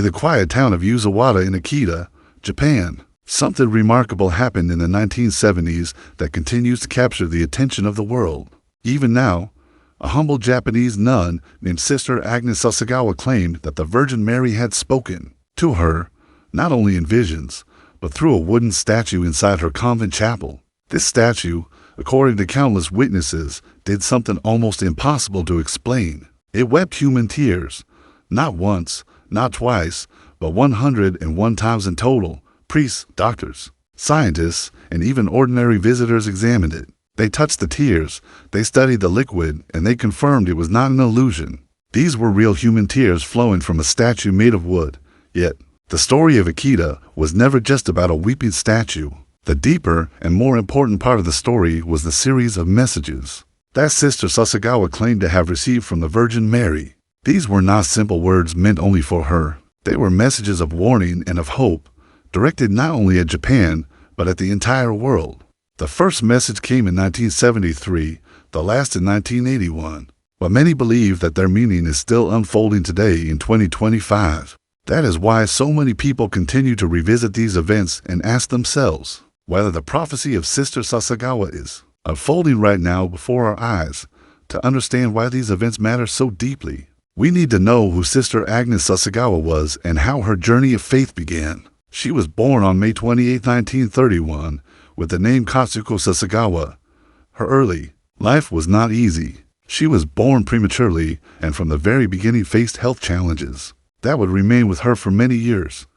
In the quiet town of Yuzawada in Akita, Japan, something remarkable happened in the 1970s that continues to capture the attention of the world. Even now, a humble Japanese nun named Sister Agnes Sasagawa claimed that the Virgin Mary had spoken to her, not only in visions, but through a wooden statue inside her convent chapel. This statue, according to countless witnesses, did something almost impossible to explain. It wept human tears, not once, not twice, but 101 times in total. Priests, doctors, scientists, and even ordinary visitors examined it. They touched the tears, they studied the liquid, and they confirmed it was not an illusion. These were real human tears flowing from a statue made of wood. Yet, the story of Akita was never just about a weeping statue. The deeper and more important part of the story was the series of messages that Sister Sasagawa claimed to have received from the Virgin Mary. These were not simple words meant only for her. They were messages of warning and of hope, directed not only at Japan, but at the entire world. The first message came in 1973, the last in 1981, but many believe that their meaning is still unfolding today in 2025. That is why so many people continue to revisit these events and ask themselves whether the prophecy of Sister Sasagawa is unfolding right now before our eyes. To understand why these events matter so deeply, we need to know who Sister Agnes Sasagawa was and how her journey of faith began. She was born on May 28, 1931, with the name Katsuko Sasagawa. Her early life was not easy. She was born prematurely and from the very beginning faced health challenges that would remain with her for many years.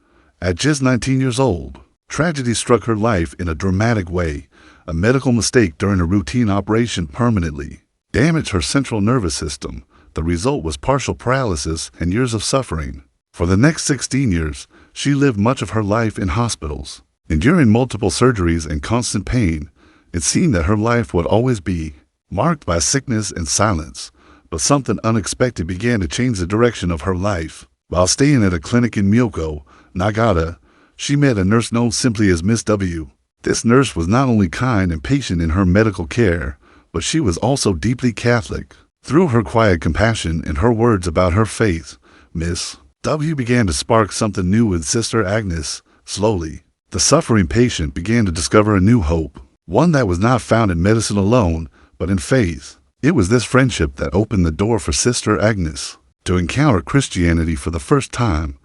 At just 19 years old, tragedy struck her life in a dramatic way. A medical mistake during a routine operation permanently damaged her central nervous system. The result was partial paralysis and years of suffering. For the next 16 years, she lived much of her life in hospitals, enduring multiple surgeries and constant pain. It seemed that her life would always be marked by sickness and silence, but something unexpected began to change the direction of her life. While staying at a clinic in Myoko, Nagata, she met a nurse known simply as Miss W. This nurse was not only kind and patient in her medical care, but she was also deeply Catholic. Through her quiet compassion and her words about her faith, Miss W began to spark something new in Sister Agnes. Slowly, the suffering patient began to discover a new hope, one that was not found in medicine alone, but in faith. It was this friendship that opened the door for Sister Agnes to encounter Christianity for the first time.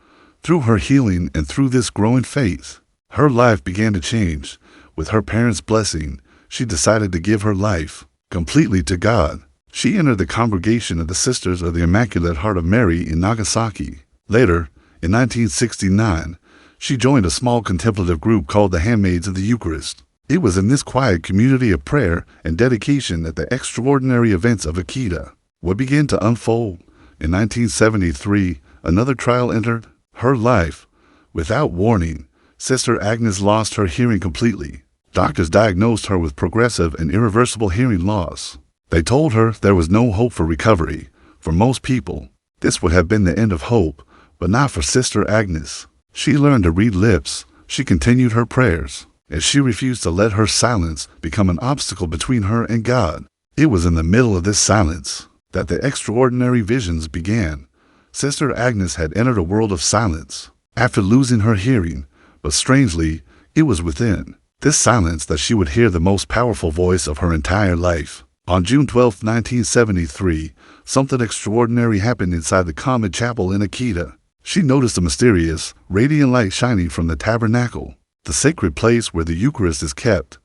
Through her healing and through this growing faith, her life began to change. With her parents' blessing, she decided to give her life completely to God. She entered the congregation of the Sisters of the Immaculate Heart of Mary in Nagasaki. Later, in 1969, she joined a small contemplative group called the Handmaids of the Eucharist. It was in this quiet community of prayer and dedication that the extraordinary events of Akita would begin to unfold. In 1973, another trial entered her life. Without warning, Sister Agnes lost her hearing completely. Doctors diagnosed her with progressive and irreversible hearing loss. They told her there was no hope for recovery. For most people, this would have been the end of hope, but not for Sister Agnes. She learned to read lips. She continued her prayers, and she refused to let her silence become an obstacle between her and God. It was in the middle of this silence that the extraordinary visions began. Sister Agnes had entered a world of silence after losing her hearing, but strangely, it was within this silence that she would hear the most powerful voice of her entire life. On June 12, 1973, something extraordinary happened inside the convent chapel in Akita. She noticed a mysterious, radiant light shining from the tabernacle, the sacred place where the Eucharist is kept.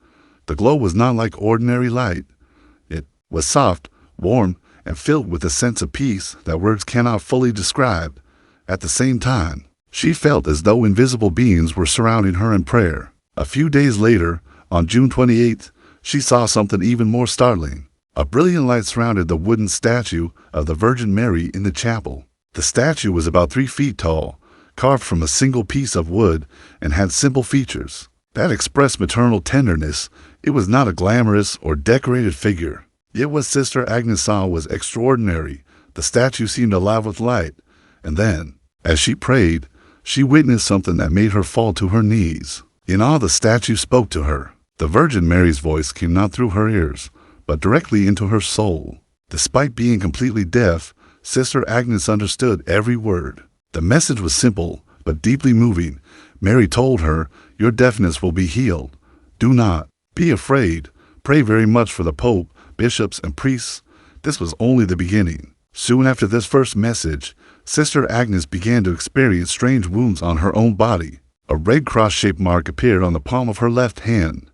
The glow was not like ordinary light. It was soft, warm, and filled with a sense of peace that words cannot fully describe. At the same time, she felt as though invisible beings were surrounding her in prayer. A few days later, on June 28th, she saw something even more startling. A brilliant light surrounded the wooden statue of the Virgin Mary in the chapel. The statue was about 3 feet tall, carved from a single piece of wood, and had simple features that expressed maternal tenderness. It was not a glamorous or decorated figure. Yet what Sister Agnes saw was extraordinary. The statue seemed alive with light, and then, as she prayed, she witnessed something that made her fall to her knees. In awe, the statue spoke to her. The Virgin Mary's voice came not through her ears, but directly into her soul. Despite being completely deaf, Sister Agnes understood every word. The message was simple but deeply moving. Mary told her, "Your deafness will be healed. Do not be afraid. Pray very much for the Pope, bishops, and priests." This was only the beginning. Soon after this first message, Sister Agnes began to experience strange wounds on her own body. A red cross-shaped mark appeared on the palm of her left hand.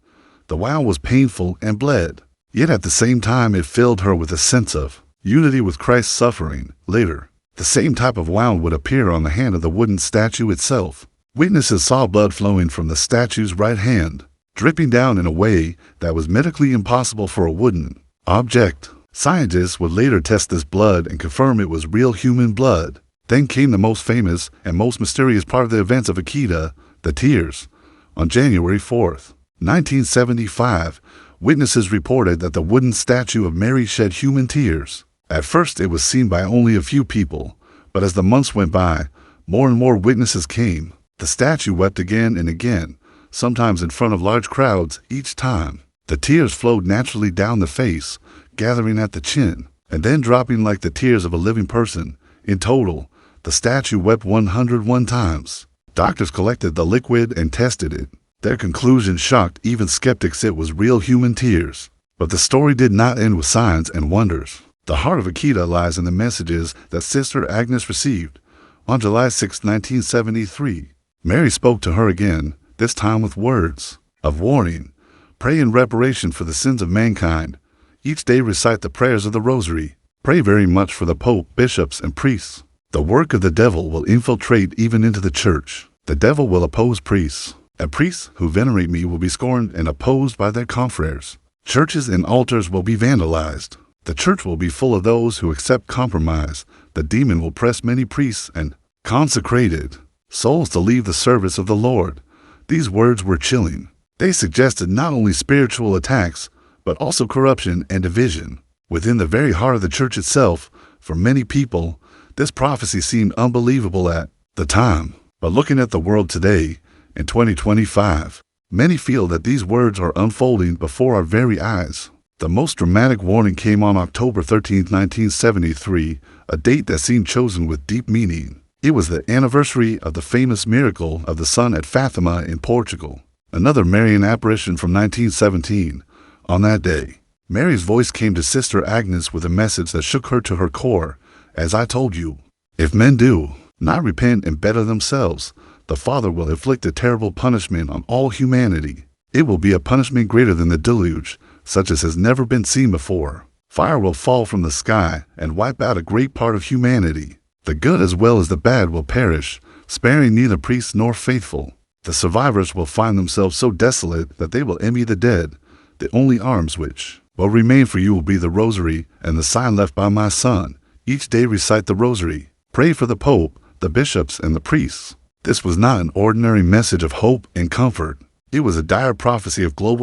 The wound was painful and bled, yet at the same time it filled her with a sense of unity with Christ's suffering. Later, the same type of wound would appear on the hand of the wooden statue itself. Witnesses saw blood flowing from the statue's right hand, dripping down in a way that was medically impossible for a wooden object. Scientists would later test this blood and confirm it was real human blood. Then came the most famous and most mysterious part of the events of Akita, the tears. On January 4th, 1975, witnesses reported that the wooden statue of Mary shed human tears. At first it was seen by only a few people, but as the months went by, more and more witnesses came. The statue wept again and again, sometimes in front of large crowds each time. The tears flowed naturally down the face, gathering at the chin, and then dropping like the tears of a living person. In total, the statue wept 101 times. Doctors collected the liquid and tested it. Their conclusion shocked even skeptics. It was real human tears. But the story did not end with signs and wonders. The heart of Akita lies in the messages that Sister Agnes received. On July 6, 1973, Mary spoke to her again, this time with words of warning. Pray in reparation for the sins of mankind. Each day recite the prayers of the Rosary. Pray very much for the Pope, bishops, and priests. The work of the devil will infiltrate even into the church. The devil will oppose priests, and priests who venerate me will be scorned and opposed by their confreres. Churches and altars will be vandalized. The church will be full of those who accept compromise. The demon will press many priests and consecrated souls to leave the service of the Lord. These words were chilling. They suggested not only spiritual attacks, but also corruption and division. Within the very heart of the church itself, for many people, this prophecy seemed unbelievable at the time. But looking at the world today, in 2025, many feel that these words are unfolding before our very eyes. The most dramatic warning came on October 13, 1973, a date that seemed chosen with deep meaning. It was the anniversary of the famous miracle of the sun at Fatima in Portugal, another Marian apparition from 1917. On that day, Mary's voice came to Sister Agnes with a message that shook her to her core. "As I told you, if men do not repent and better themselves, the Father will inflict a terrible punishment on all humanity. It will be a punishment greater than the deluge, such as has never been seen before. Fire will fall from the sky and wipe out a great part of humanity. The good as well as the bad will perish, sparing neither priests nor faithful. The survivors will find themselves so desolate that they will envy the dead. The only arms which will remain for you will be the Rosary and the sign left by my Son. Each day recite the Rosary. Pray for the Pope, the bishops, and the priests." This was not an ordinary message of hope and comfort. It was a dire prophecy of global